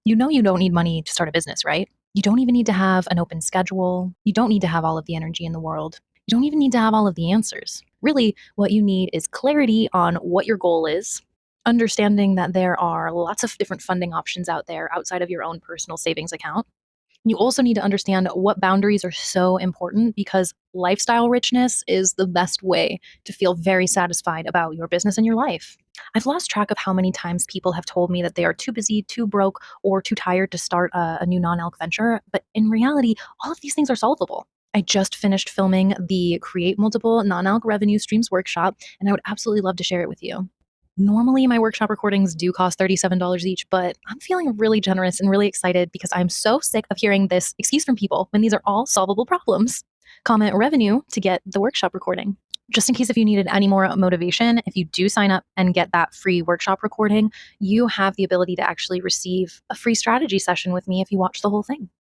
You know you don't need money to start a business, right? You don't even need to have an open schedule. You don't need to have all of the energy in the world. You don't even need to have all of the answers. Really, what you need is clarity on what your goal is, understanding that there are lots of different funding options out there outside of your own personal savings account. You also need to understand what boundaries are so important because lifestyle richness is the best way to feel very satisfied about your business and your life. I've lost track of how many times people have told me that they are too busy, too broke, or too tired to start a new non-alc venture. But in reality, all of these things are solvable. I just finished filming the Create Multiple Non-Alc Revenue Streams workshop, and I would absolutely love to share it with you. Normally, my workshop recordings do cost $37 each, but I'm feeling really generous and really excited because I'm so sick of hearing this excuse from people when these are all solvable problems. Comment revenue to get the workshop recording. Just in case if you needed any more motivation, if you do sign up and get that free workshop recording, you have the ability to actually receive a free strategy session with me if you watch the whole thing.